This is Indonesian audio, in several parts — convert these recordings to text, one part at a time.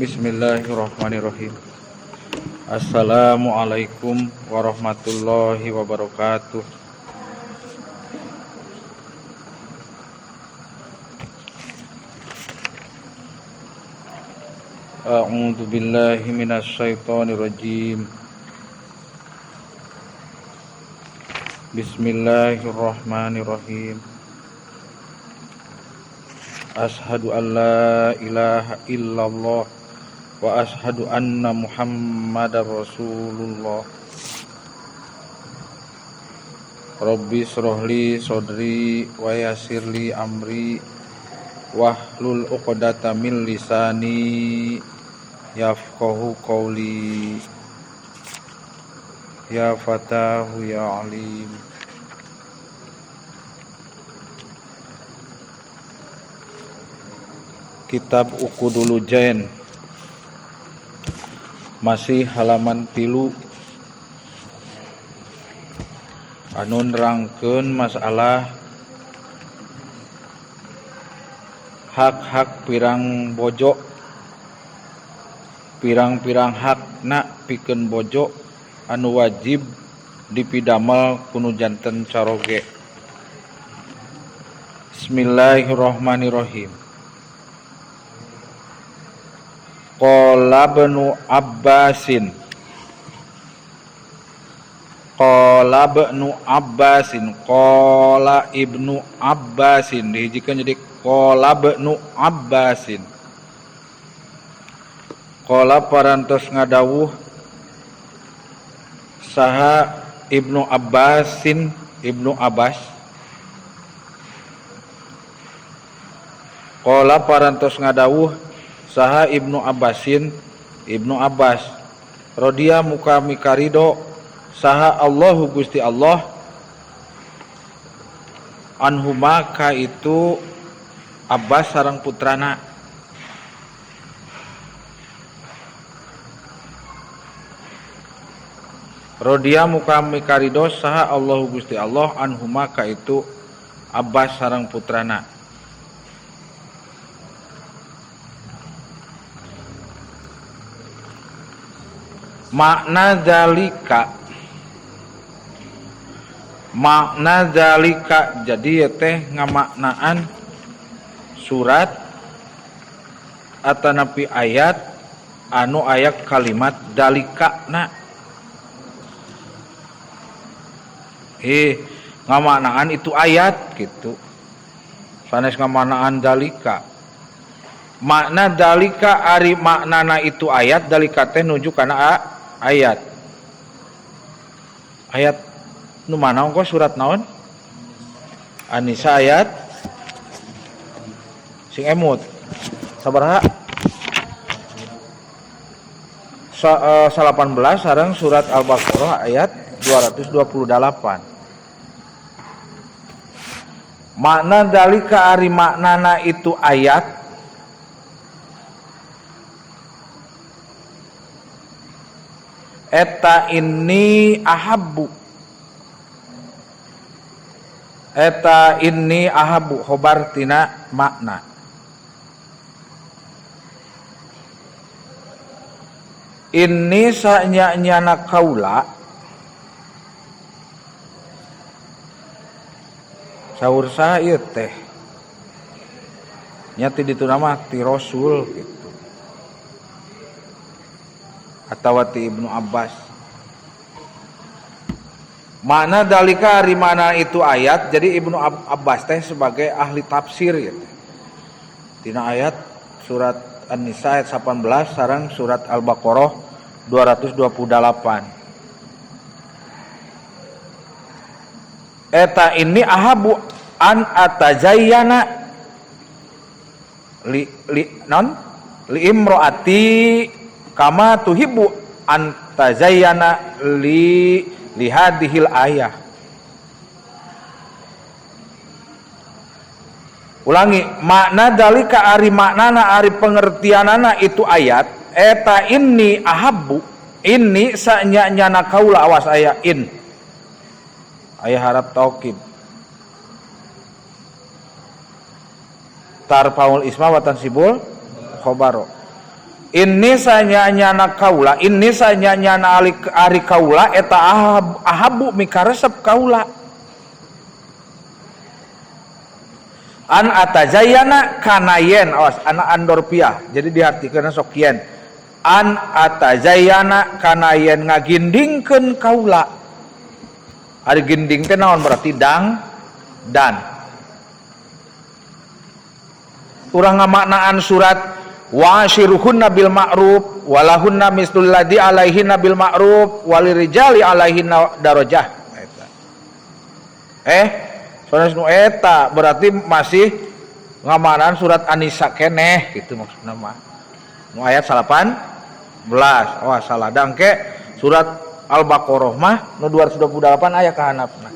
Bismillahirrahmanirrahim. Assalamualaikum warahmatullahi wabarakatuh. A'udzu billahi minasy syaithanir rajim. Bismillahirrahmanirrahim. Ashhadu an la ilaha illallah wa ashhadu anna Muhammadar Rasulullah. Rabbi shrahli sadri wa yassirli amri wahlul 'uqdatam min lisani yafqahu qawli. Ya Fatahu ya Alim. Kitab Uqudul Jain, masih halaman 3, anu nerangkeun masalah hak-hak pirang bojo, pirang-pirang hakna pikeun bojo anu wajib dipidamel kunu janten caroge. Bismillahirrahmanirrahim. Qala ibnu Abbasin qala ibnu Abbasin dihijikeun jadi qala ibnu Abbasin. Qala parantos ngadawuh saha Ibnu Abbasin, Ibnu Abbas. Qala parantos ngadawuh saha Ibnu Abbasin, Ibnu Abbas. Rodia muka mikarido saha Allahu Gusti Allah anhuma ka itu Abbas sareng putrana. Rodia muka mikarido saha Allahu Gusti Allah anhuma ka itu Abbas sareng putrana. Makna zalika jadi teh ngamaknaan surat atanapi ayat anu ayat kalimat dalika na ngamaknaan itu ayat gitu. Sanes ngamaknaan dalika. Makna dalika ari maknana itu ayat, dalika teh nuju kana ayat. Ayat nu mana ongko surat naon? An-Nisa ayat sing emut. Sabaraha? 18 sareng surat Al-Baqarah ayat 228. Makna dalika ari maknana itu ayat eta inni ahabbu khobar tina makna. Inni sanyana kaula saur saha ieu teh nya ti ditu nama ti Rasul gitu atau ti Ibnu Abbas. Makna dalika ari mana itu ayat, jadi Ibnu Abbas teh sebagai ahli tafsir gitu. Tina ayat surat An-Nisa ayat 18 sareng surat Al-Baqarah 228. Eta ini ahabu an atazayyana li imroati kama tuhibbu an tazayyana li hadhil ayah. Ulangi, makna dalika ari maknana ari pengertianana itu ayat eta inni ahabbu, inni sanyana kaula awas aya in aya harap taukid tarfaul isma wa tansibul khabaro. Ini sanyanyana kaula, ini sanyanyana ari kaula eta ahabu mikaresep kaula. An atajayana kanayen, awas anak andorpiah. Jadi diartikeun sok yen. An atajayana kanayen ngagindingkeun kaula. Ari ginding teh naon berarti dan. Urang ngamaknaan surat wa ashiruhunna bil ma'ruf walahunna mislul ladzi alaihinna bil ma'ruf walirijali alaihinna darajah. Soalnya nu eta berarti masih ngamanan surat An-Nisa keneh gitu maksudna mah. Nu ayat 18. Wah salah dangke surat Al-Baqarah mah nu 228 aya kahanapna.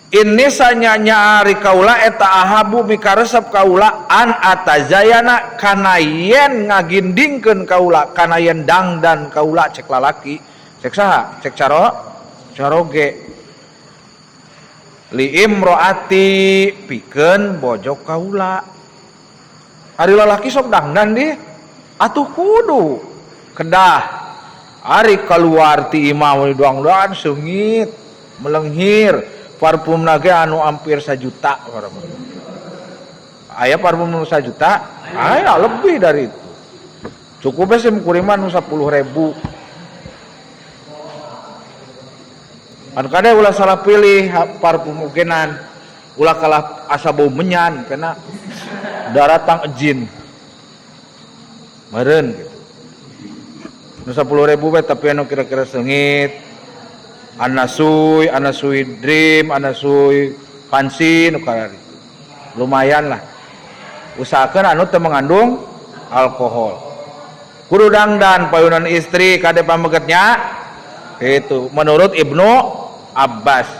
Ini sanyanya ari kaula eta ahabu mikaresep kaula an atazayana kana yen ngagindingkeun kaula kana yen dang dan kaula cek lalaki cek saha cek caroge li imroati pikeun bojo kaula. Ari lalaki sok dangdan di atuh kudu kedah ari keluar ti imam doang-doang seungit melenghir parfum nage anu hampir 1 juta. Aya parfum anu 1 juta, aya lebih dari itu. Cukup sih mukuriman 10.000. Anu kade ulah salah pilih parfum ugenan, ulah kalah asa bau menyan karena daratang ejin. Meureun gitu. Nu 10.000 we tapi anu kira-kira seungit. Anasui dream, anasui fancy nu karari. Lumayan lah. Usahakeun anu teu mengandung alkohol. Kudu dangdan payunan istri kade pamegetnya. Itu menurut Ibnu Abbas.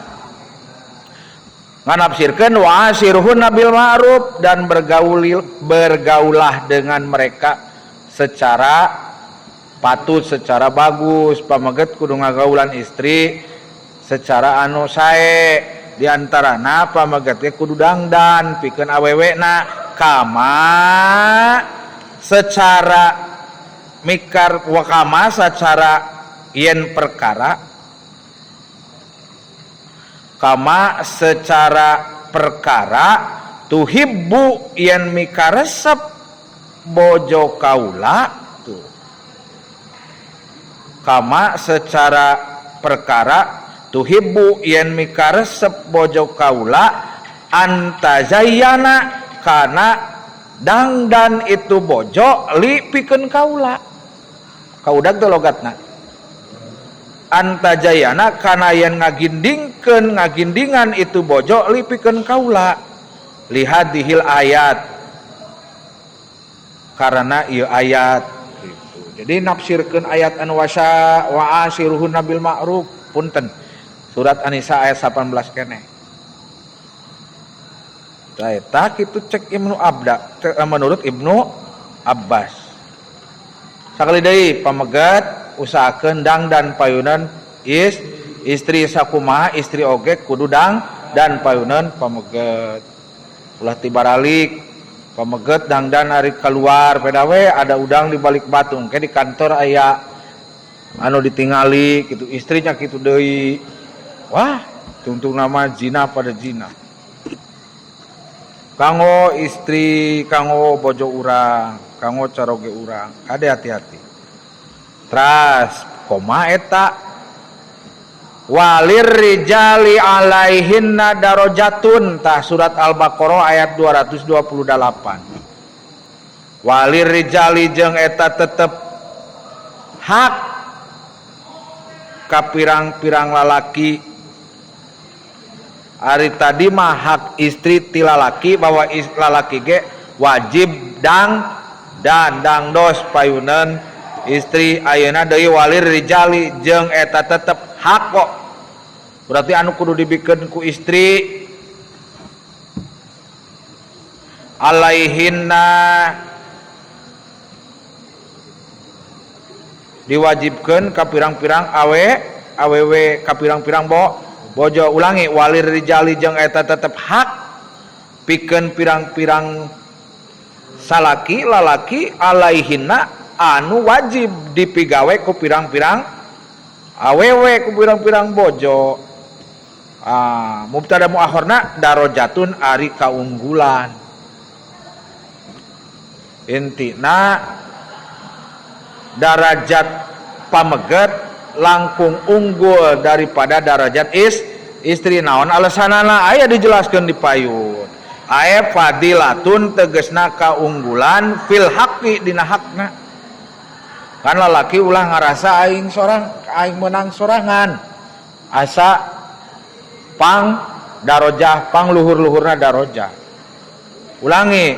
Nganafsirkeun wa ashiruhunna bil ma'ruf dan bergaulah dengan mereka secara patut, secara bagus. Pameget kudu ngagaulan istri secara anu sae, diantarana pameget ge kudu dangdan pikeun awewena kama secara mikar wakama secara yen perkara kama secara perkara tuhibbu yen mikaresep bojo kaula tuh kama secara perkara tuhibbu yen mikaresep bojo kaula antazayyana kana dangdan itu bojo li pikeun kaula. Kaudag teh logatna antazayyana kana yen ngagindingan itu bojo li pikeun kaula lihadihil ayat karena ieu ayat gitu. Jadi nafsirkeun ayat anu wa ashiruhunna bil ma'ruf punten surat An-Nisa ayat 18 keneh. Eta kitu cek menurut Ibnu Abbas. Sakali deui pamegat usahakeun dangdan payunan istri sakumaha istri oge kudu dang dan payunan pamegat. Ulah tibaralik pameget dangdan ari keluar pedawe ada udang di balik batu ke di kantor aya anu ditingali gitu istrinya kitu deui. Wah, tuntung nama zina pada zina. Kanggo istri, kanggo bojo urang, kanggo caroge urang, ade hati-hati. Tras koma eta walir rijali alaihinna darajatun tah surat Al-Baqarah ayat 228. Walir rijali jeung eta tetep hak ka pirang-pirang lalaki. Ari tadi mah hak istri ti lalaki bahwa lalaki ge wajib dan dangdos payunan istri. Ayeuna deui walir rijali jeung eta tetep hak kok. Berarti anu kudu dibikeun ku istri alaihinna diwajibkeun ka pirang-pirang awewe ka pirang-pirang bojo. Ulangi walir rijali jeung eta tetep hak pikeun pirang-pirang salaki lalaki alaihinna anu wajib dipigawe ku pirang-pirang awewe ku pirang-pirang bojo. Mubtada muakhirna darajatun ari kaunggulan. Intina darajat pameget langkung unggul daripada darajat istri. Naon alasanana aya dijelaskeun di payun. Aya fadilatun tegesna kaunggulan fil haqqi dina hakna. Kan lalaki ulah ngarasa aing menang sorangan. Asa pang darajah pang luhur-luhurna darajah. Ulangi.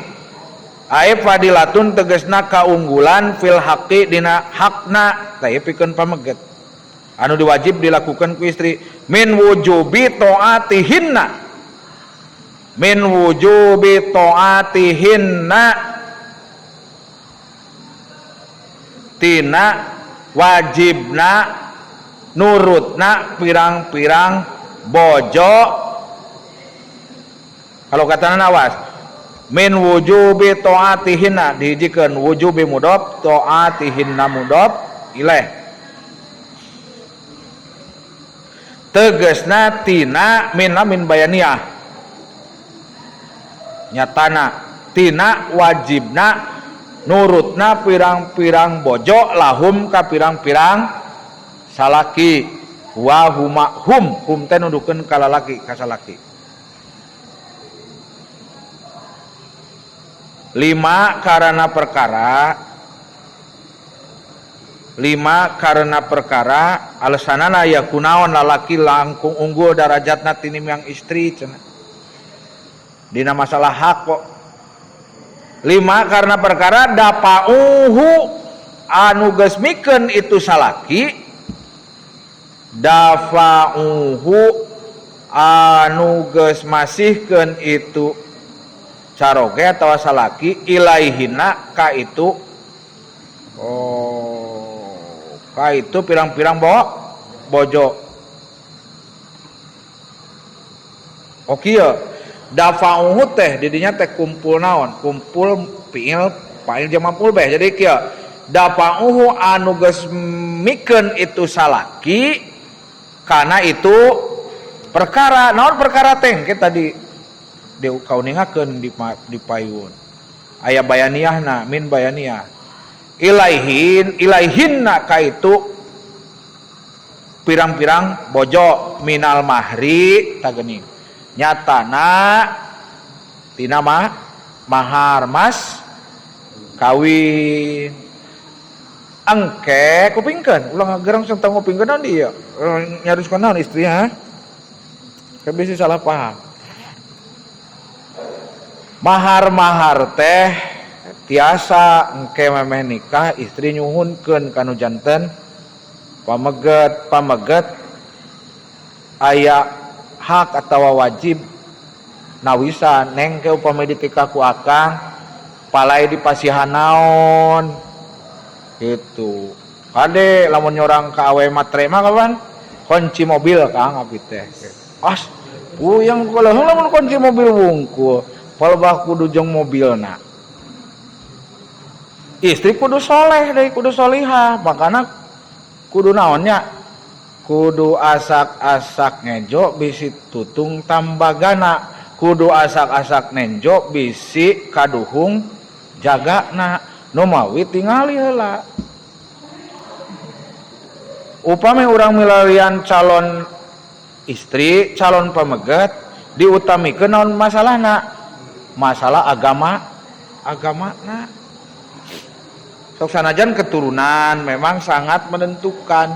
Aya fadilatun tegesna kaunggulan fil haqqi dina hakna teh pikeun pameget. Anu diwajib dilakukan ku istri min wujubi taatihinna. Min wujubi taatihinna tina wajibna nurutna pirang-pirang bojo. Kalau katana awas min wujubi taatihinna dihijikeun wujubi mudhof taatihinna mudhof ilaih tegasna tina min bayaniyah nyatana tina wajibna nurutna pirang-pirang bojo lahum ka pirang-pirang salaki wa hum teh nudukeun ka lalaki ka salaki. 5 karena perkara alasanana ya kunaon lalaki langkung unggul darajatna tinimbang istri cenah dina masalah hak kok. 5 karena perkara dapauhu anu geus mikeun itu salaki dafauhu anu geus masihkeun itu caroge atau salaki ilaihina ka itu pirang-pirang bojo. Kieu dafa'uhu teh didinya teh kumpul naon? Kumpul fa'il jama' maf'ul beh. Jadi kieu dafa'uhu anu geus mikeun itu salaki kana itu perkara naon perkara teh kita di kau ningakeun di payun aya bayaniyahna min bayaniyah ilaihinna ka itu pirang-pirang bojo minal mahri tageuning nyatana tina mahar mas kawin engke kupingkeun ulah gerang sentang kupingkeun naon dieu nyaruskeun naon istri ha kabisi salah paham. Mahar teh tiasa engke memeh nikah istri nyuhunkeun kanu janten pameget aya hak atawa wajib nawisan neng ke upami ditikah ku akang palai dipasihan naon gitu kade lamun nyorang ka awe matre mah kawan kunci mobil kang abi teh puyeng kalau lamun kunci mobil wungkul palbah kudu jeung mobilna istri kudu soleh deui kudu solihah makana kudu naonnya kudu asak-asak ngejo bisi tutung tambagana kudu asak-asak nenjo bisi kaduhung jagana nu mawi tingali heula upami urang milarian calon istri calon pameget diutamikeun naon masalahna masalah agamana sok sanajan keturunan memang sangat menentukan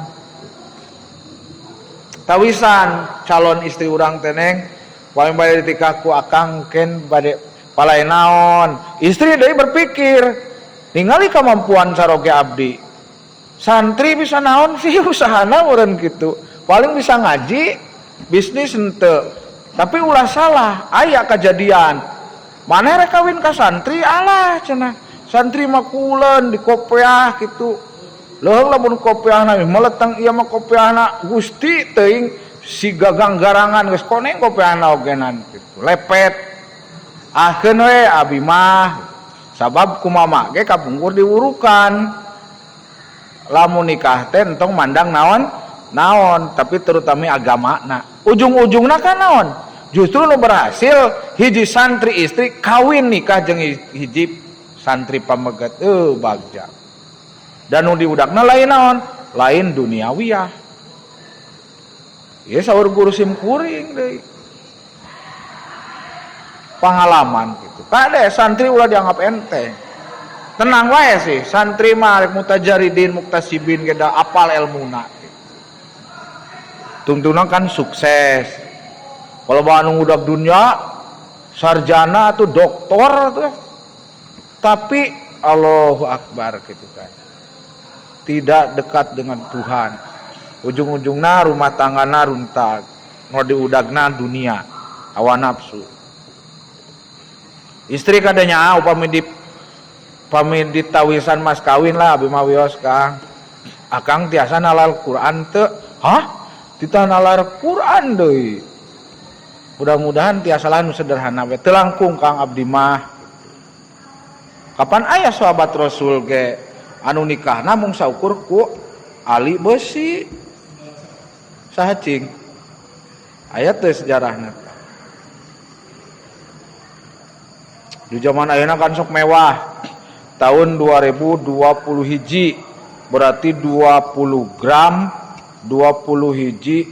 tawisan calon istri urang teneng paling bade ditikah ku akang ken bade palai naon istri deui berpikir ningali kemampuan saroge abdi santri bisa naon sih usahana meureun kitu paling bisa ngaji bisnis henteu tapi ulah salah aya kejadian mana rek kawin ka santri alah cenah santri mah kulen di kopiah kitu leuheung lamun kopiahna meleteng ieu mah kopiahna Gusti teuing si gagang garangan geus koneng kopiahna ogenan kitu lepet ahkeun we abi mah Sabab kumama ge kapungkur diurukan. Lamun nikah teh entong mandang naon, tapi terutama agamana. Ujung-ujungna kan naon? Justru nu berhasil hiji santri istri kawin nikah jeung hiji santri pamegat bagja. Dan nu diudakna lain naon? Lain duniawiyah. Ieu saur guru sim kuring deui. Pengalaman gitu. Kade santri ulah dianggap enteng. Tenang wae sih, santri mah rek mutajaridin, muktasibin geda apal ilmuna. Tungtuna kan sukses. Kalau anu udah dunia sarjana atau doktor tuh. Tapi Allahu Akbar gitu kan. Tidak dekat dengan Tuhan. Ujung-ujungna rumah tanggana runtag. Nu diudagna dunia, hawa nafsu. Istri kadanya upami ditawisan mas kawin lah abi mawios Kang. Akang tiasa nalal Quran teu. Hah? Tita nalar Quran deui. Mudah-mudahan tiasa lain sederhana we. Teu langkung Kang abdi mah. Kapan aya sahabat Rasul ge anu nikahna mung saukur ku ali besi. Saha cing? Aya teu sejarahna. Di zaman ayeuna kan sok mewah. Tahun 2020 hiji berarti 20 gram 20 hiji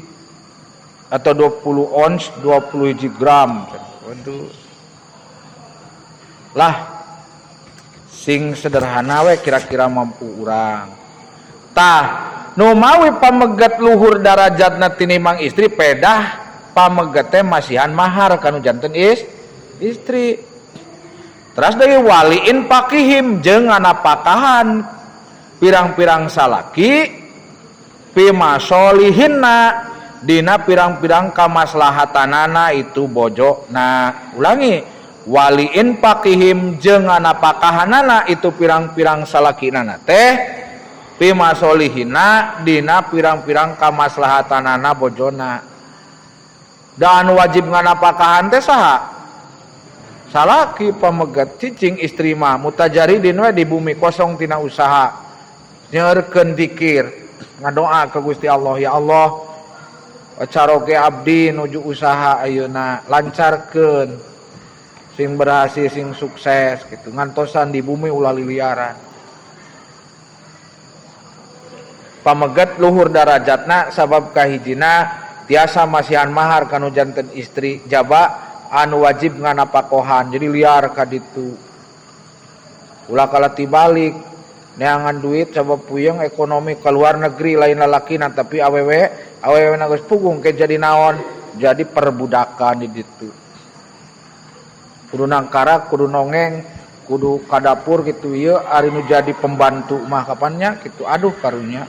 atau 20 ons 20 hiji gram. Waduh. Lah sing sederhana we kira-kira mampu urang. Tah nu mawi pamegat luhur darajatna tinimang istri pedah pamegat teh masihan mahar kanu janten istri. Terus dari waliin pakihim jeung nganapakahan pirang-pirang salaki pimasolihinna dina pirang-pirang kamaslahatanana itu bojona. Ulangi, waliin pakihim jeung nganapakahanana itu pirang-pirang salakinana teh pimasolihinna dina pirang-pirang kamaslahatanana bojona. Dan wajib nganapakahan teh saha? Salaki pamegat cicing istri mah mutajaridin we di bumi kosong tina usaha nyeurkeun zikir ngadoa ka Gusti Allah, ya Allah caroge abdi nuju usaha ayeuna lancarkeun sing berhasil sing sukses gitu ngantosan di bumi ulah liliaran. Pamegat luhur darajatna sabab kahijina tiasa masihan mahar kanu janten istri jaba anu wajib nganapakohan jadi liar ka ditu. Ulah kala tibalik neangan duit sabab puyeng ekonomi ke luar negeri lain lalakina tapi awewe na geus pugung ke jadi naon jadi perbudakan di ditu. Kudu nangkara kudu nongeng kudu ka dapur gitu ieu ari nu jadi pembantu mah kapannya gitu aduh karunya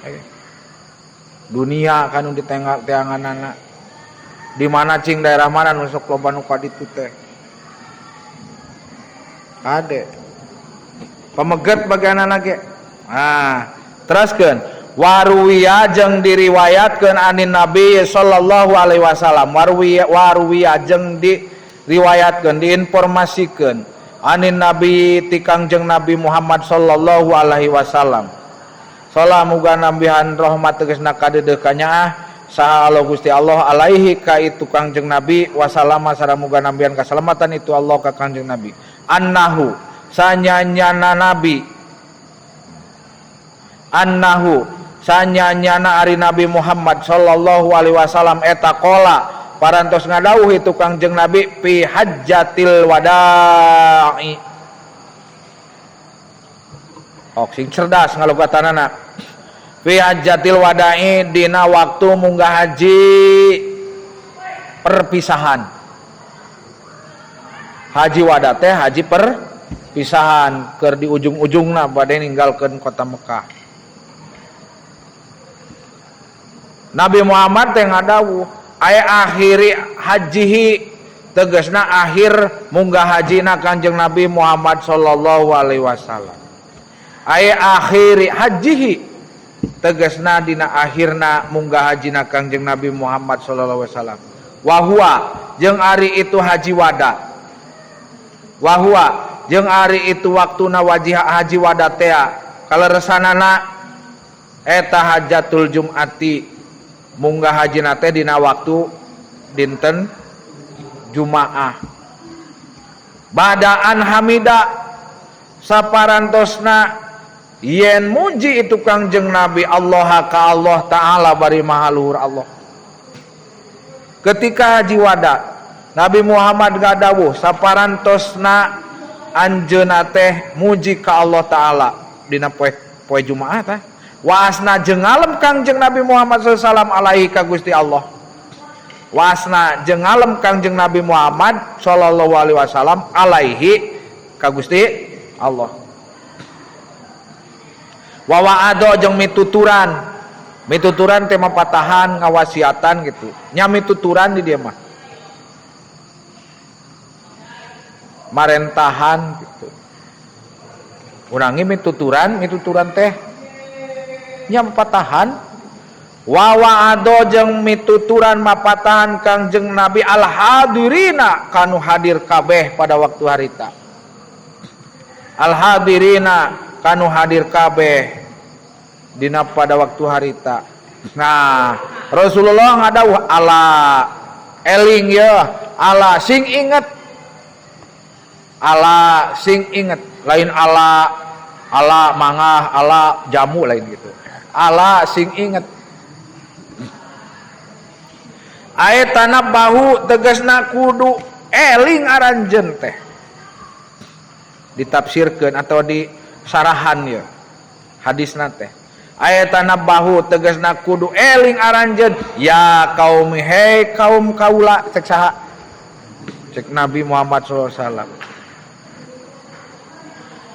dunia kan di teanganana. Di mana cing daerah mana nu sok loba nu ka ditu teh? Ade. Pamegat bagianana ge. Ah, teraskeun. Waruwiya jeung diriwayatkeun anin Nabi sallallahu alaihi wasallam. Waruwiya jeung diriwayatkeun diinformasikeun anin Nabi ti Kangjeng Nabi Muhammad sallallahu alaihi wasallam. Salamuga nambihan rahmat tegasna kadeudeuk ka nyaah saha Allah Gusti Allah alaihi ka itu Kangjeng Nabi wasallama saramuga nambihan kasalamatan itu Allah ka Kangjeng Nabi annahu sanyanyana Nabi annahu sanyanyana ari Nabi Muhammad sallallahu alaihi wasallam eta qola parantos ngadawuh itu Kangjeng Nabi fi hajjatil wada'i. Sing cerdas ngalogatanana fi hajjatil wada'i dina waktu munggah haji perpisahan. Haji wada teh haji perpisahan keur di ujung-ujungna bade ninggalkeun kota Mekah. Nabi Muhammad teh ngadawuh aya akhiri hajihi tegasna akhir munggah hajina Kanjeng Nabi Muhammad sallallahu alaihi wasallam. Aya akhiri hajihi tegasna dina akhirna munggah hajina Kangjeng Nabi Muhammad sallallahu alaihi wasallam. Wa huwa jeung ari itu haji wada. Wa huwa jeung ari itu waktuna wajih haji wadatea kaleresanana eta hajatul jumati munggah hajina teh dina waktu dinten Jumaah. Badaan hamida saparantosna yen muji itu Kangjeng Nabi Allah ka Allah taala bari mahaluhur Allah. Ketika haji wada Nabi Muhammad gadawuh saparantosna anjeunna teh muji ka Allah taala dina poe Jumaah tah. Wasna jengalem Kangjeng Nabi Muhammad SAW alaihi ka Gusti Allah. Wasna jengalem Kangjeng Nabi Muhammad sallallahu alaihi wasallam alaihi ka Gusti Allah. Wa wa'ado jeung mituturan. Mituturan teh mapatahan ngawasiatan gitu. Nya mituturan di dieu mah. Marentahan gitu. Urang ge mituturan teh nya mapatahan. Wa wa'ado jeung mituturan mapatahan Kangjeng Nabi al hadirina kanu hadir kabeh pada waktu harita. Al hadirina kanu hadir kabeh dina pada waktu harita. Nah, Rasulullah ngadawuh ala eling ya, ala sing inget. Ala sing inget, lain ala mangah, ala jamu lain gitu. Ala sing inget. Ayatana bahu tegasna kudu eling aranjeun teh. Ditafsirkeun atau di sarahan ya hadisna teh. Ayatana bahu tegasna kudu eling aranjeun ya kaum hei kaum kaula cek saha cek Nabi Muhammad SAW.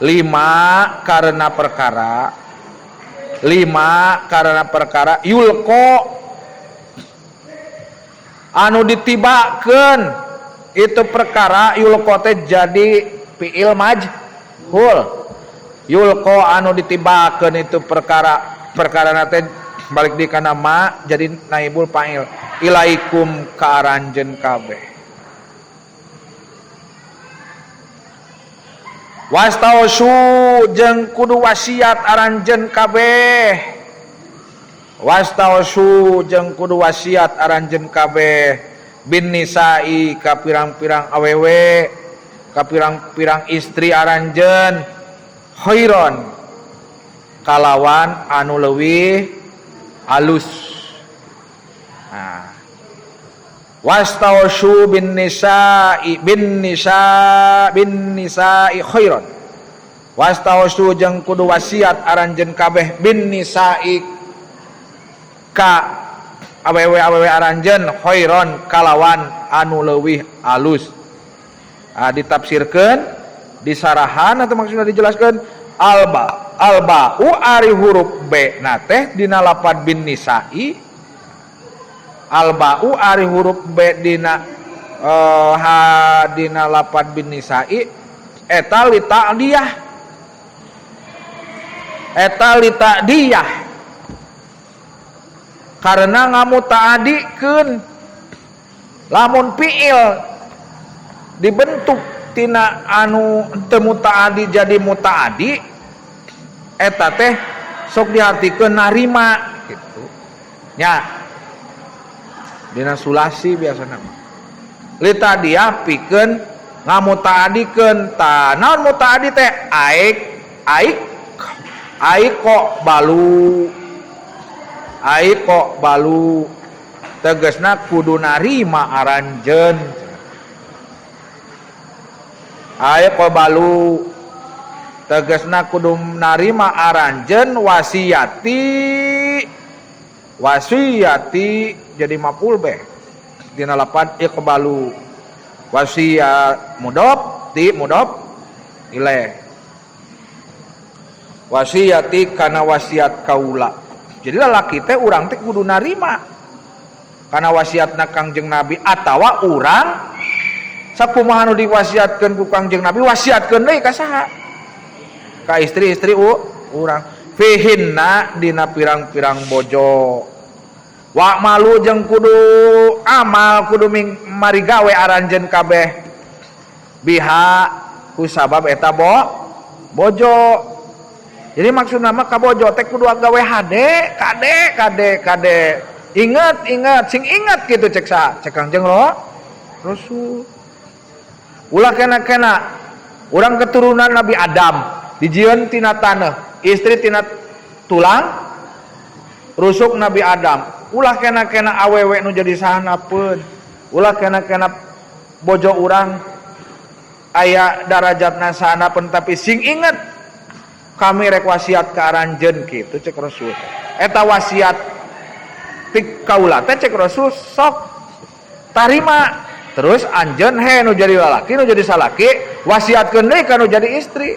5 karena perkara yulko anu ditibakeun itu perkara yulko teh jadi fiil majhul. Yulko anu ditibakeun itu perkara teh balik di kana ma jadi naibul fa'il ilaikum ka aranjeun kabeh. Wastausu jeung kudu wasiat aranjeun kabeh. Wastausu jeung kudu wasiat aranjeun kabeh bin nisa'i ka pirang-pirang awewe ka pirang-pirang istri aranjeun khairon kalawan anu leuwih alus. Nah, wastausu bin nisa'i khairon. Wastausu jeung kudu wasiat aranjeun kabeh bin nisa'i ka awewe aranjeun khairon kalawan anu leuwih alus. Ditafsirkeun disarahan atau maksudnya dijelaskeun alba'u ari huruf b na teh dina lapad bin nisa'i. Alba'u ari huruf b dina dina lapad bin nisa'i eta li ta'diyah karena ngamutaadikeun lamun fiil dibentuk tina anu teu mutaadi jadi mutaadi eta teh sok diartikeun narima gitu nya dina sulasi biasana lita dia pikeun ngamutaadikeun ta naon mutaadi teh aik kok balu tegasna kudu narima aranjeun. Aik kok balu tegasna kudu narima aranjeun wasiyati jadi maf'ul bih dina lapad iqbalu wasiyat mudhof ilaih wasiyati kana wasiat kaula. Jadi lalaki teh urang teh kudu narima kana wasiatna Kangjeng Nabi atawa urang sakumaha nu diwasiatkeun ku Kangjeng Nabi wasiatkeun deui ka saha? Ka istri-istri urang. Fihinna dina pirang-pirang bojo. Wa malu jeung kudu amal kudu mari gawe aranjeun kabeh biha kusabab eta bojo. Jadi maksud nama kabojo teh kudu gawe hade kade. Ingat sing ingat gitu cek Kangjeng Rasul. Ulah kena urang keturunan Nabi Adam dijieun tina taneuh, istri tina tulang rusuk Nabi Adam. Ulah kena awewe nu jadi sahanapeun. Ulah kena bojo urang aya darajatna sahanapeun tapi sing inget kami rek wasiat ka aranjeun kitu cek Rasul. Eta wasiat ti kaula teh cek Rasul sok tarima. Terus anjeun nu jadi lalaki nu jadi salaki wasiatkeun deui ka nu jadi istri.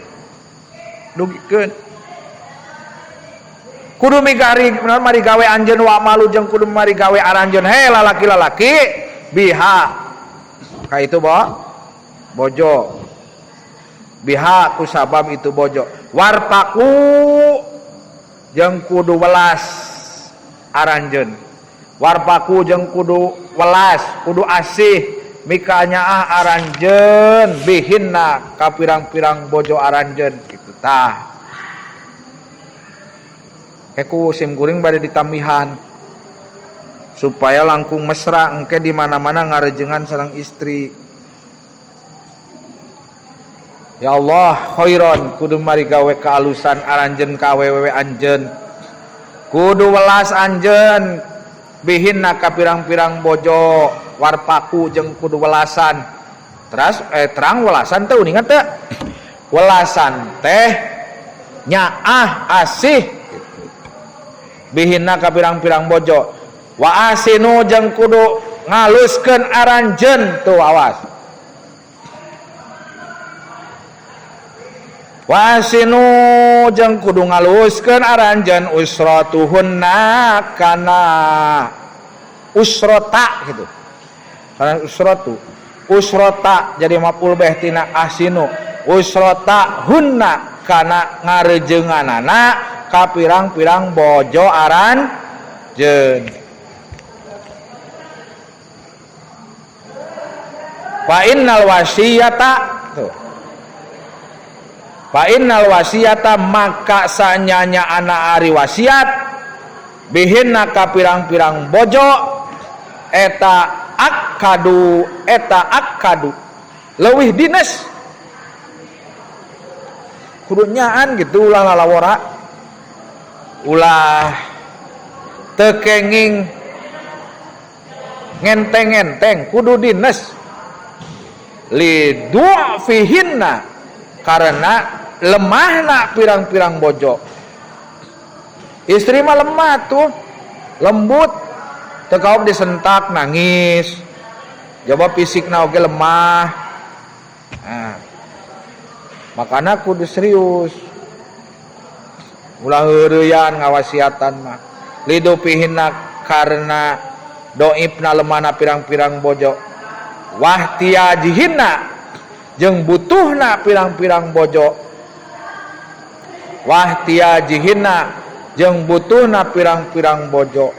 Dugikeun. Kudu mari gawe anjeun wa malu jeung kudu mari gawe aranjeun lalaki-lalaki biha. Ka itu bojo. Biha kusabab itu bojo. Warpaku jeung kudu welas aranjeun. Warpaku jeung kudu welas, kudu asih mika nyaah aranjeun bihinna ka pirang-pirang bojo aranjeun kitu tah. Eku sim kuring bade ditambihan supaya langkung mesra engke di mana-mana ngarejengan sareng istri. Ya Allah, khairon kudu mari gawe kaalusan aranjeun ka awewe anjeun. Kudu welas anjeun bihinna ka pirang-pirang bojo, warpaku jeung kudu welasan. Terang welasan teh uningan teh. Welasan teh nyaah asih gitu. Bihinna ka pirang-pirang bojo. Wa asinu jeung kudu ngaluskeun aranjeun tuh awas. Wasinu jeung kudu ngaluskeun aranjeun usratuhunna kana usrota gitu. Kana usrota jadi maf'ul bih tina asinu. Usrota hunna kana ngarejeunganana ka pirang-pirang bojo aranjeun. Fa innal wasiyata tuh. Fa innal wasiyata maka sanyanya ana ari wasiat bihinna ka pirang-pirang bojo eta akadu leuwih dines kudu nyaan gitu ulah lalawora ulah teu kenging ngenteng-ngenteng kudu dines li du'fihinna karena lemahna pirang-pirang bojo. Istri mah lemah tuh, lembut, teu kaog disentak nangis. Coba fisikna oge lemah. Nah, makana kudu serius. Ulah heureuyan ngawasiatan mah. Lidu pihinna karena doibna lemahna pirang-pirang bojo. Wahtiyajihinna jeung butuhna pirang-pirang bojo. Wahtiyajihinna jeung butuhna pirang-pirang bojo.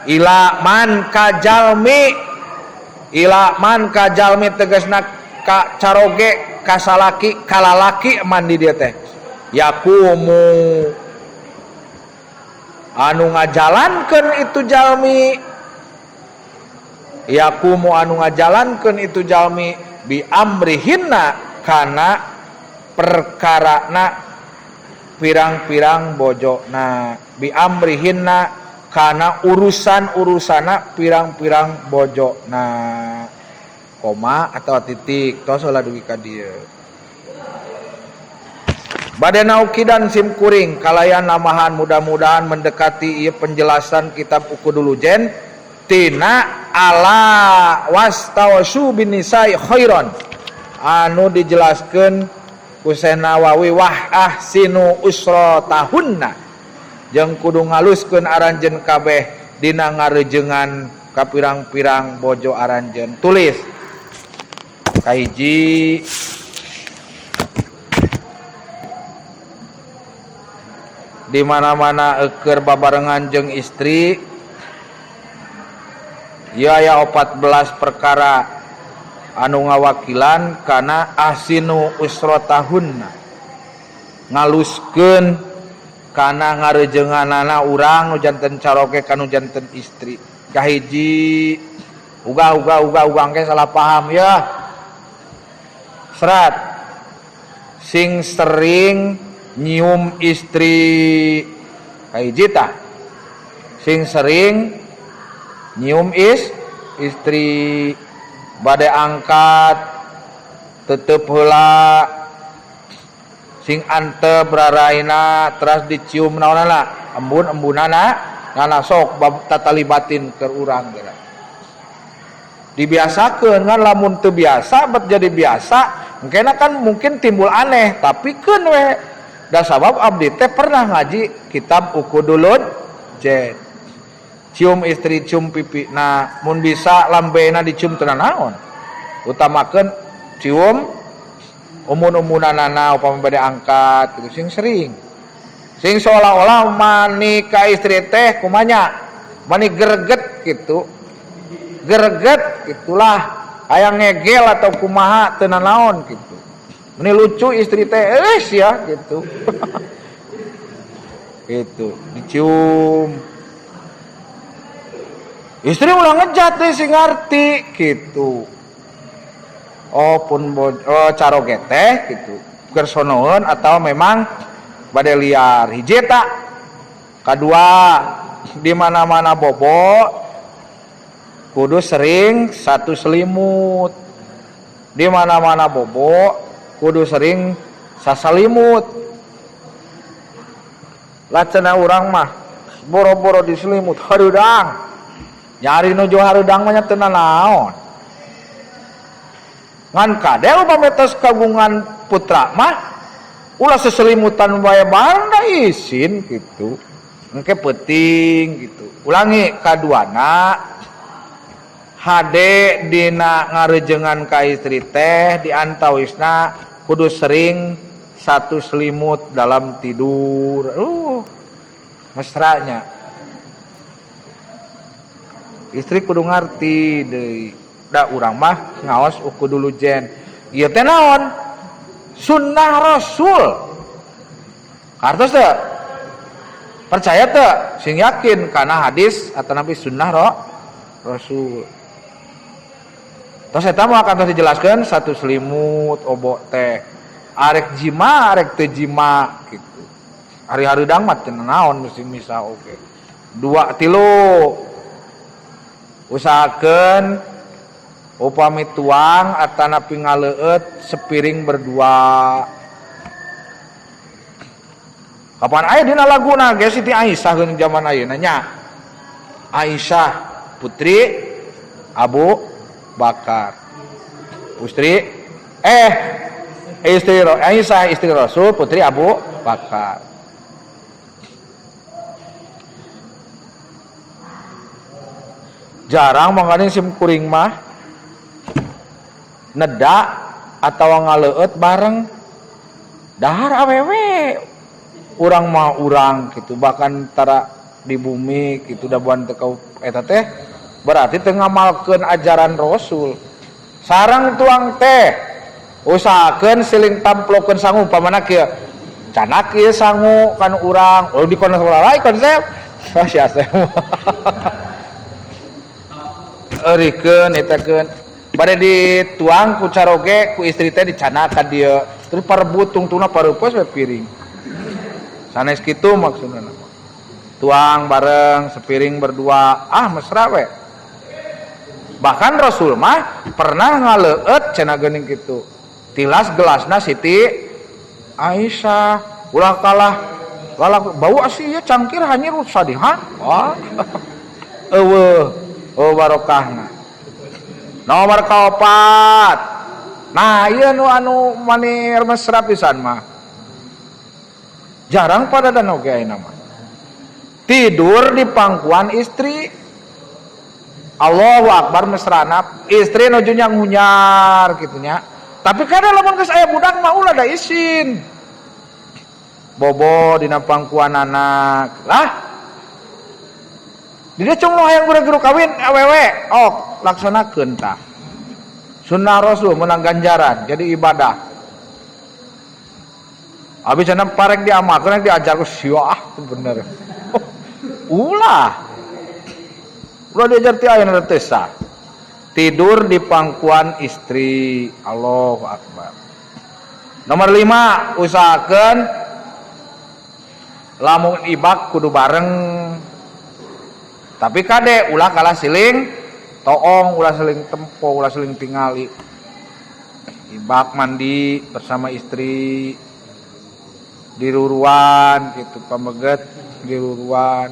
Ila man kajalmi tegasna ka caroge kasalaki kalalaki mandi dia teh yakumu anu ngajalankeun itu jalmi yakumu anu ngajalankeun itu jalmi bi amrihinna kana perkarana pirang-pirang bojona bi amrihinna kana urusan-urusana pirang-pirang bojona koma atau titik tos ulah dugi ka dieu bade naukidan sim kuring kalayan namahan mudah-mudahan mendekati ieu penjelasan kitab Ukudul Ujen tina ala wastawsu bin nisa'i khairan anu dijelaskeun ku Syekh Nawawi wah ahsinu usratahunna jeung kudu ngaluskeun aranjeun kabeh dina ngarejengan ka pirang-pirang bojo aranjeun. Tulis kahiji di mana-mana eukeur babarengan jeung istri ieu aya 14 perkara anu ngawakilan kana ahsinu usratahunna ngaluskeun kana ngarejenganana urang nu janten caroge kanu janten istri. Kahiji uga engke salah paham ya. Serat sing sering nyium istri kahiji tah sing sering nyium istri bade angkat tetep heula sing antep raraina teras dicium naonana embun-embunana ngana sok tatalibatin ke urang geura dibiasakeun kan lamun teu biasa bet jadi biasa engkena kan mungkin timbul aneh tapi keun we da sabab abdi teh pernah ngaji kitab Ukudulud Jen cium istri cium pipi nah mun bisa lambena dicium teu naon utamakeun cium umun-umunanana upama bade angkat gitu sing sering sing seolah-olah mani ka istri teh kumanya mani greget gitu greget gitulah aya ngegel atau kumaha teu naon gitu meni lucu istri teh ya gitu gitu dicium istri ulah ngejat deh sing ngarti gitu caroge teh gitu kersonoeun atau memang bade liar hiji eta kadua di mana-mana bobo kudu sering satu selimut di mana-mana bobo kudu sering sasalimut lacena urang mah boro-boro diselimut hareudang nyari nuju hareudang mah teu naon ngan kadel upami tos kagungan putra mah ulah seselimutan bae bareng da izin gitu engke penting gitu ulangi kaduana hade dina ngarejengan ka istri teh diantawisna kudu sering satu selimut dalam tidur mesranya istri kudu ngarti deui da urang mah ngaos Ukudulud Jen ieu teh naon sunnah rasul kartos teu percaya teu sing yakin kana hadis atau nabi sunnah rasul tos eta mah akan dijelaskeun satu selimut obo teh arek jima arek teu jima gitu hari-hari dang mah teu naon mesti misa oge 2 3 usahakeun upami tuang atanapi ngaleueut sepiring berdua kapan aya dina laguna ge Siti Aisyah geun zaman ayeuna nya Aisyah putri Abu Bakar istri Aisyah istri Rasul putri Abu Bakar jarang mangane sim kuring mah neda atau ngaleueut bareng dahar awewe urang mah urang gitu bahkan tara di bumi gitu da buan teu kau eta teh berarti teu ngamalkeun ajaran Rasul sareng tuang teh usahakeun siling tamplokeun sangu pamana kieu canak ieu sangu kan urang di konsep lain konsep sia teh eurikeun eta keun bade dituang ku caroge ku istri teh dicanak ka dieu terus parebut tungtungna pareupos we piring sanes kitu maksudna tuang bareng sepiring berdua mesra we bahkan Rasul mah pernah ngaleueut cenah geuning kitu tilas gelasna Siti Aisyah ulah kalah bau asih ieu cangkir hanyir sadihan eueuh barokahna nomor kaopat nah iya anu manir mesra pisan mah jarang pada dan oge ayeuna mah tidur di pangkuan istri Allahu Akbar mesrana istri nuju nyang-hunyar gitunya tapi kadang lamun geus aya budak mah ulah da izin bobo dina pangkuan anak lah dia cung nu hayang guru-guru kawin awewe laksanakeun tah Sunnah Rasul menang ganjaran, jadi ibadah. Habis sana parek diamalkan, diajar ku siwah itu bener. Ulah diajar ti ayeuna teh sah. Tidur di pangkuan istri. Allahu Akbar. Nomor 5, usahakeun lamun ibak kudu bareng. Tapi kade ulah kalah siling toong, ulah siling tempo, ulah siling tingali. Ibak mandi bersama istri di ruruan gitu, pameget di ruruan.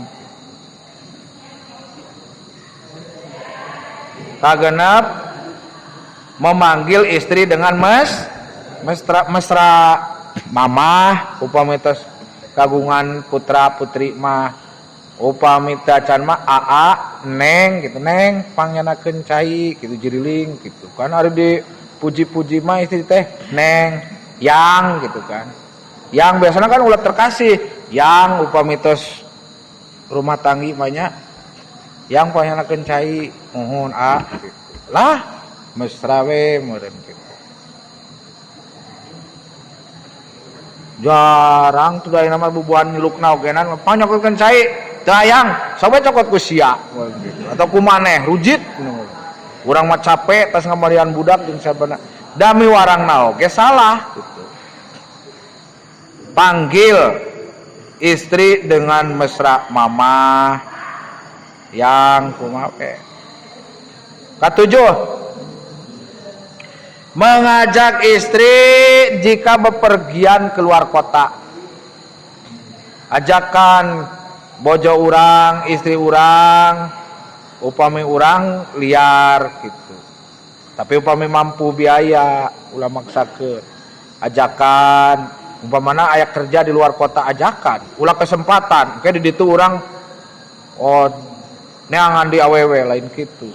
Kagenep memanggil istri dengan mesra mamah, upami tos kagungan putra putri mah, upami can mah aa neng gitu, neng panggeunakeun cai gitu, jiriling gitu kan. Ari dipuji-puji mah istri teh neng yang gitu kan. Yang biasanya kan ulah terkasih, yang upami tos rumah tanggi banyak yang panggeunakeun cai nuhun a gitu. Lah mesra we meureun gitu. Jarang tuh dari nama bubuhan nyelukna ogenan panyokeun cai tayang sobe cokot ku sia gitu. Atau ku maneh rujit urang mah capek tas ngamarian budak jeung sabana dami warangna oge salah gitu. Panggil istri dengan mesra mama yang kumaha. Ketujuh, mengajak istri jika bepergian keluar kota. Ajakan bojo urang, istri urang, upami urang liar gitu. Tapi upami mampu biaya, ulah maksakeun. Ajakan, umpamana aya kerja di luar kota, ajakan. Ulah kesempatan, kayak di ditu urang neangan di awewe lain gitu.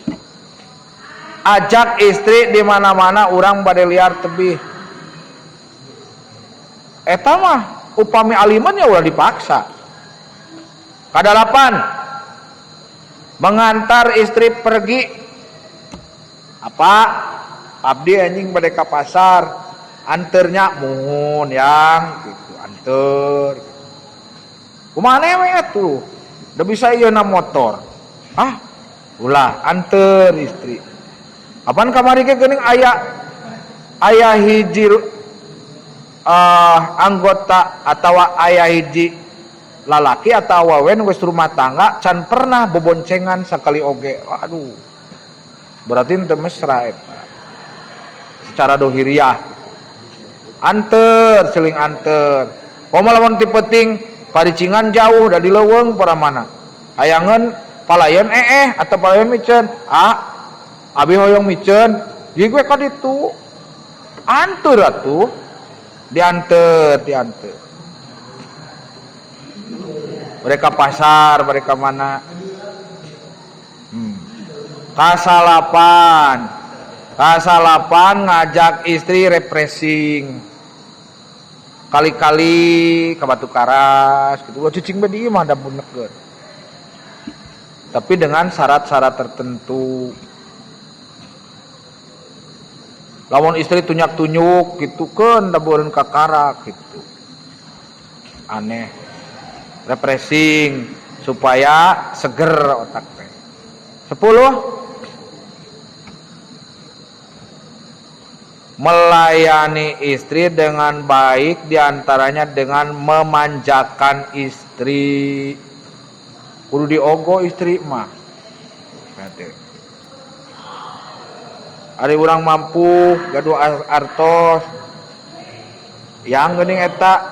Ajak istri di mana-mana urang bade liar tebih. Eta mah upami aliman ya ulah dipaksa. Kadalapan, mengantar istri pergi. Apa? Abdi anjing bade ka pasar, anternya muhun yang gitu, anter. Kumane we atuh? Da bisa ieu na motor. Ah, ulah anter istri. Apaan kamari ke geuning aya hiji anggota atau aya hiji lalaki atau awewe geus rumah tangga can pernah beboncengan sakali oge. Waduh. Berarti teu mesra eta. Secara dohiriah. Anter, seling anter. Komo lamun ti peuting paricingan jauh da di leuweung para mana. Hayangeun palayan atau palayan miceun. Abi hoyong miceun, jadi gue ka ditu. Anter atuh. Dianter. Mereka pasar, mereka mana? Kasalapan ngajak istri refreshing. Kali-kali ke Batu Karas gitu. Lo cicing be dieu mah da bunekeun. Tapi dengan syarat-syarat tertentu. Lamun istri tunyak-tunyuk gitu kan da beureun kakara gitu. Aneh. Refreshing supaya seger otak teh. 10. Melayani istri dengan baik, diantaranya dengan memanjakan istri. Kudu diogo istri mah. Berarti ari urang mampu gaduh artos yang geuning eta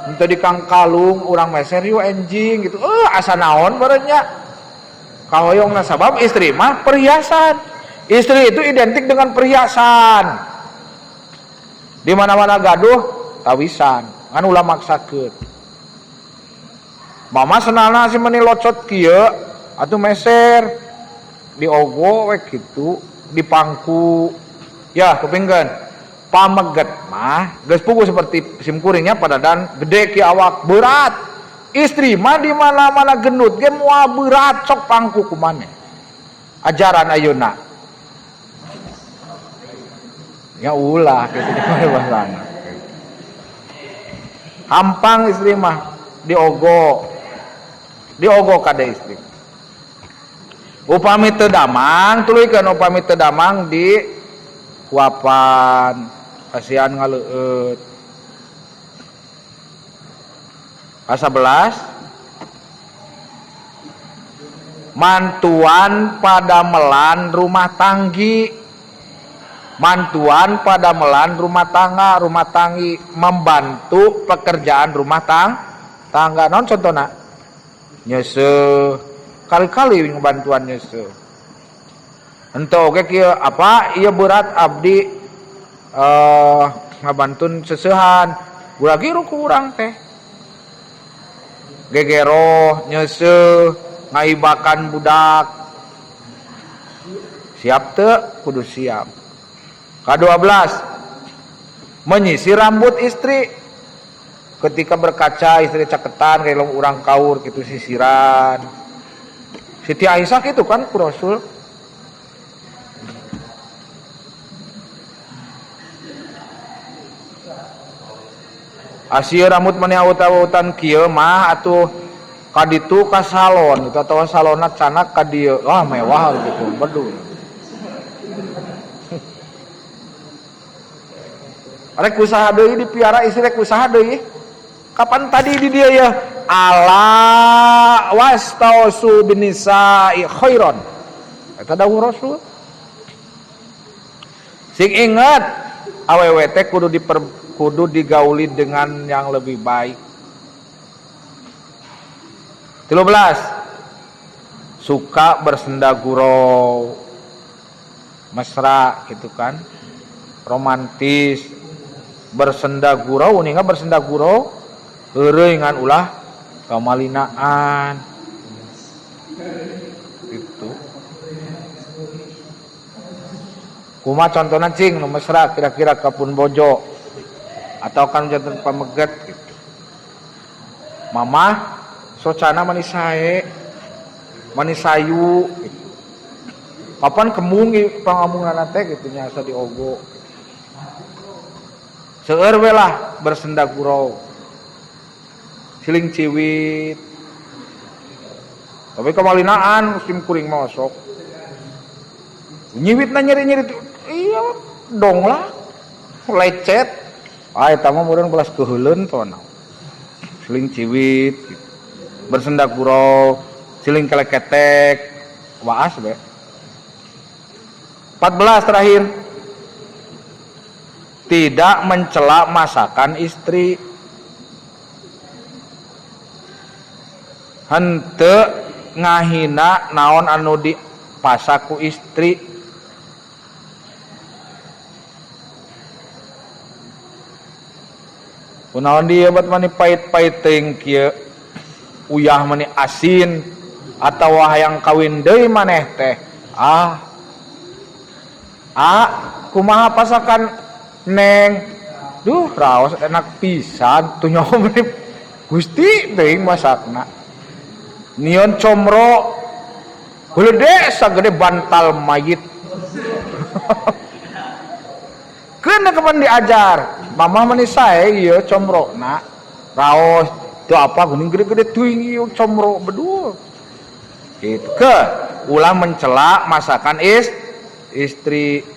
henteu di Kang Kalung urang meser yuk enjing gitu. Asa naon barenya kahoyongna sabab istri mah perhiasan. Istri itu identik dengan perhiasan. Di mana-mana gaduh tawisan, kan ulah maksakeun. Mama senana si meuni locot kieu atuh meser diogo we kitu. Di pangku ya kepinggan pameget mah geus puguh seperti simkuringnya pada dan gede ki awak berat. Istri mah di mana-mana gendut ge moal berat sok pangku kumaneh. Ajaran ayeuna Ya ulah gitu bahasana. Hampang istri mah diogo kada istri. Upami teu damang tuluykeun upami teu damang di kuapan kasihan ngaleueut. 11 mantuan padamelan rumah tanggi. Mantuan padamelan rumah tanggi membantu pekerjaan rumah tangga. Non contohna nyeseuh kali-kali bantuan nyeseuh. Henteu oge kieu apa ieu berat abdi ngabantun seseuhan. Uragi ruku urang teh. Gegero nyeseuh ngaibakan budak. Siap teu? Kudu siap. Ke-12 menyisir rambut istri. Ketika berkaca istri caketan kayak urang kaur gitu sisiran. Siti Aisyah gitu kan ku Rasul. Asia rambut maneh awut-awutan kieu mah atuh kaditu ka salon itu atawa salonna canak ka dieu. Wah mewah gitu bedul. Rek usaha deui dipiara istri rek usaha deui. Kapan tadi di dia ya? Ala wastausu binisa'i khairan. Eta dawuh Rasul. Sing ingat awewe teh kudu digauli dengan yang lebih baik. 13 suka bersenda gurau. Mesra gitu kan. Romantis. Bersenda gurau uninga bersenda gurau heureuy ngan ulah kamalinaan gitu. Kumaha contohna cing nu mesra kira-kira kapun bojo atau kan janten pameget gitu. Mamah socana manis sae manis sayu gitu. Kapan kembung pangamungan teh gitu nya asa diogo. Seueur we lah bersenda gurau. Siling ciwit. Tapi kamalinaan musim kuring mosok. Nyiwitna nyeri-nyeri iya dong lah. Lecet. Ah eta mah meureun belas keheuleun tona. Siling ciwit. Bersenda gurau, siling keleketek. Waas we. 14 terakhir. Tidak mencela masakan istri. Henteu ngahina naon anu dipasaku istri. Kunaon dieu bat mani pait-pait teuing kieu. Uyah mani asin atawa hayang kawin deui maneh teh. Kumaha pasakan Neng, duh raos enak pisan tuh nyawa Gusti teuing masakna. Nion comro gede sagede bantal mayit. Keuna kapan diajar, mamah mani sae ieu comrona. Raos teu apa geuning gede-gede teuing ieu comro bedul. Kitu ke ulah mencela masakan istri.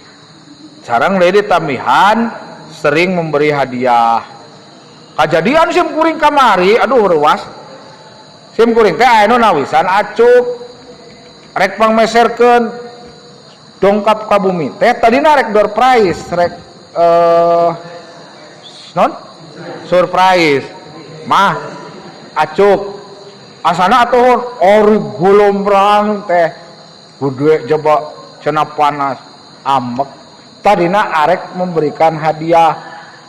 Sareng lede tamihan sering memberi hadiah. Kajadian sim kuring kamari, aduh ruas. Sim kuring teh aya nu nawisan acuk. Rek pangmeserkeun dongkap ka bumi teh tadina rek door prize, rek non surprise. Mah acuk. Asana atuh ori gulombrang teh kudu coba cenah panas amek. Tadina arek memberikan hadiah.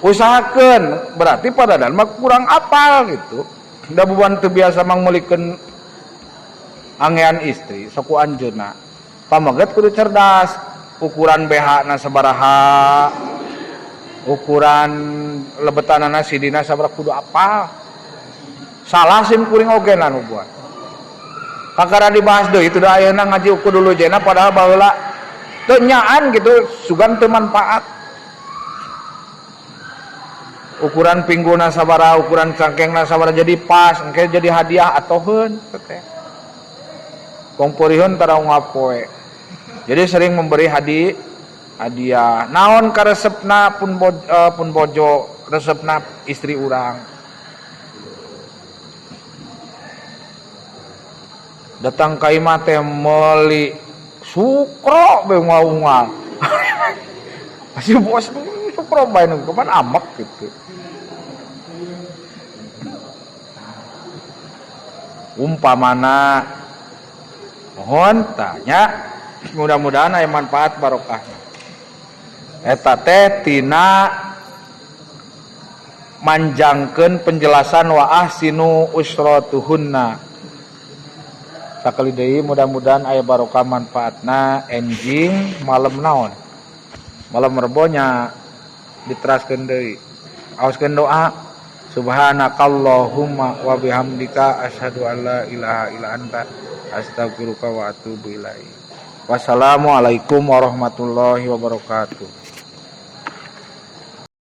Usahakeun berarti padadan mah kurang apal gitu. Da buban teu biasa mangmeulikeun angean istri saku anjeunna. Pameget kudu cerdas. Ukuran BH-na sabaraha. Ukuran lebetanana sidina sabaraha kudu apal. Salah sim kuring oge nu buat. Kakara dibahas deui itu da ayeuna ngaji ukur dulu jena padahal baheula teu nyaan gitu sugan teu manfaat. ukuran pingguna sabara, ukuran cangkengna sabara jadi pas, engke jadi hadiah atoheun teh. Kongporihun tara ngapoe. Jadi sering memberi hadiah. Naon ka resepna pun bojo, resepna istri urang. Datang ka imah teh meuli sukro beungal-ungal. Masih bos sukro bae nu kapan amek gitu. Umpamana mohon tanya mudah-mudahan aya manfaat barokah. Eta teh tina manjangkeun penjelasan wa ahsinu usratuhunna. Sakali deui mudah-mudahan aya barokah manfaatna enjing malam naon. Malam rebonya diteraskeun deui. Aoskeun doa. Subhanakallahumma wa bihamdika asyhadu an la ilaha illa anta astaghfiruka wa atubu ilaik. Wassalamualaikum warahmatullahi wabarakatuh.